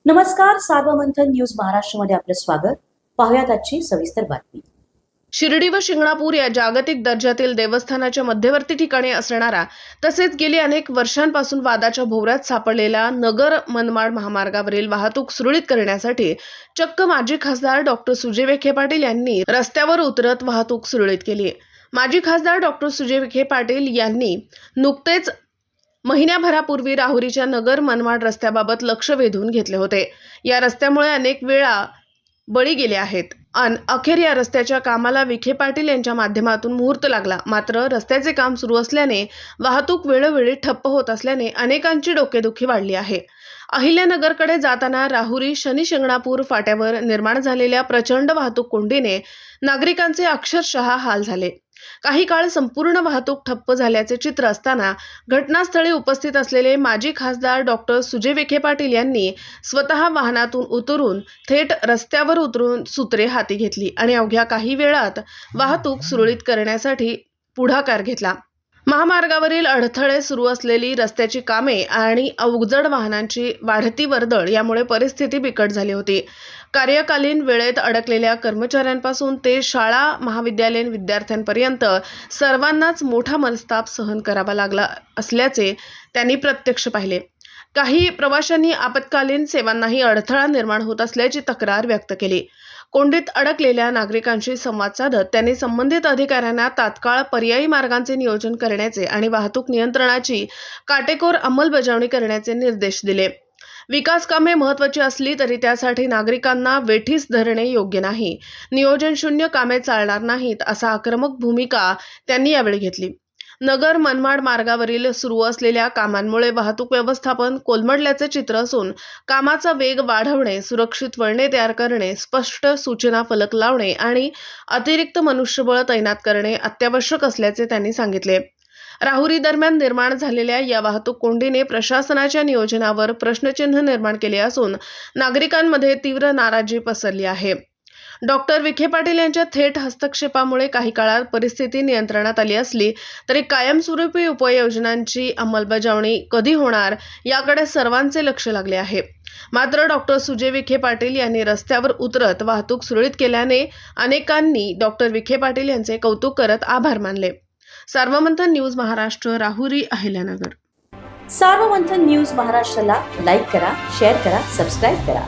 नमस्कार, सार्वमंथन न्यूज महाराष्ट्रमध्ये आपलं स्वागत. पाहुयात आजची सविस्तर बातमी. शिर्डी व शिंगणापूर या जागतिक दर्जातील देवस्थानाच्या मध्यवर्ती ठिकाणी असणारा तसेच गेली अनेक वर्षांपासून वादाच्या भोवऱ्यात सापडलेला नगर मनमाड महामार्गावरील वाहतूक सुरळीत करण्यासाठी चक्क माजी खासदार डॉक्टर सुजय विखे पाटील यांनी रस्त्यावर उतरत वाहतूक सुरळीत केली. माजी खासदार डॉक्टर सुजय विखे पाटील यांनी नुकतेच महिन्याभरापूर्वी राहुरीच्या नगर मनमाड रस्त्याबाबत लक्ष वेधून घेतले होते. या रस्त्यामुळे अनेक वेळा बळी गेले आहेत. अखेर या रस्त्याच्या कामाला विखे पाटील यांच्या माध्यमातून मुहूर्त लागला. मात्र रस्त्याचे काम सुरू असल्याने वाहतूक वेळोवेळी ठप्प होत असल्याने अनेकांची डोकेदुखी वाढली आहे. अहिल्यानगरकडे जाताना राहुरी शनी शिंगणापूर फाट्यावर निर्माण झालेल्या प्रचंड वाहतूक कोंडीने नागरिकांचे अक्षरशः हाल झाले. काही काळ संपूर्ण वाहतूक ठप्प झाल्याचे चित्र असताना घटनास्थळी उपस्थित असलेले माजी खासदार डॉक्टर सुजय विखे पाटील यांनी स्वतः वाहनातून उतरून थेट रस्त्यावर उतरून सूत्रे हाती घेतली आणि अवघ्या काही वेळात वाहतूक सुरळीत करण्यासाठी पुढाकार घेतला. महामार्गावरील अडथळे सुरू असलेली रस्त्याची कामे आणि अवजड वाहनांची वाढती वर्दळ यामुळे परिस्थिती बिकट झाली होती. कार्यकालीन वेळेत अडकलेल्या कर्मचाऱ्यांपासून ते शाळा महाविद्यालयीन विद्यार्थ्यांपर्यंत सर्वांनाच मोठा मनस्ताप सहन करावा लागला असल्याचे त्यांनी प्रत्यक्ष पाहिले. काही प्रवाशांनी आपत्कालीन सेवांनाही अडथळा निर्माण होत असल्याची तक्रार व्यक्त केली. कोंडीत अडकलेल्या नागरिकांशी संवाद साधत त्यांनी संबंधित अधिकाऱ्यांना तात्काळ पर्यायी मार्गांचे नियोजन करण्याचे आणि वाहतूक नियंत्रणाची काटेकोर अंमलबजावणी करण्याचे निर्देश दिले. विकास कामे महत्त्वाची असली तरी त्यासाठी नागरिकांना वेठीस धरणे योग्य नाही. नियोजनशून्य कामे चालणार नाहीत असा आक्रमक भूमिका त्यांनी यावेळी घेतली. नगर मनमाड मार्गावरील सुरू असलेल्या कामांमुळे वाहतूक व्यवस्थापन कोलमडल्याचे चित्र असून कामाचा वेग वाढवणे, सुरक्षित वळणे तयार करणे, स्पष्ट सूचना फलक लावणे आणि अतिरिक्त मनुष्यबळ तैनात करणे अत्यावश्यक असल्याचे त्यांनी सांगितले. राहुरी दरम्यान निर्माण झालेल्या या वाहतूक कोंडीने प्रशासनाच्या नियोजनावर प्रश्नचिन्ह निर्माण केले असून नागरिकांमध्ये तीव्र नाराजी पसरली आहे. डॉक्टर विखे पाटील यांच्या थेट हस्तक्षेपामुळे काही काळात परिस्थिती नियंत्रणात आली असली तरी कायमस्वरूपी उपाययोजनांची अंमलबजावणी कधी होणार याकडे सर्वांचे लक्ष लागले आहे. मात्र डॉक्टर सुजय विखे पाटील यांनी रस्त्यावर उतरत वाहतूक सुरळीत केल्याने अनेकांनी डॉक्टर विखे पाटील यांचे कौतुक करत आभार मानले. सार्वमंथन न्यूज महाराष्ट्र, राहुरी, अहिल्यानगर. सार्वमंथन न्यूज महाराष्ट्राला लाईक करा, शेअर करा, सबस्क्राईब करा.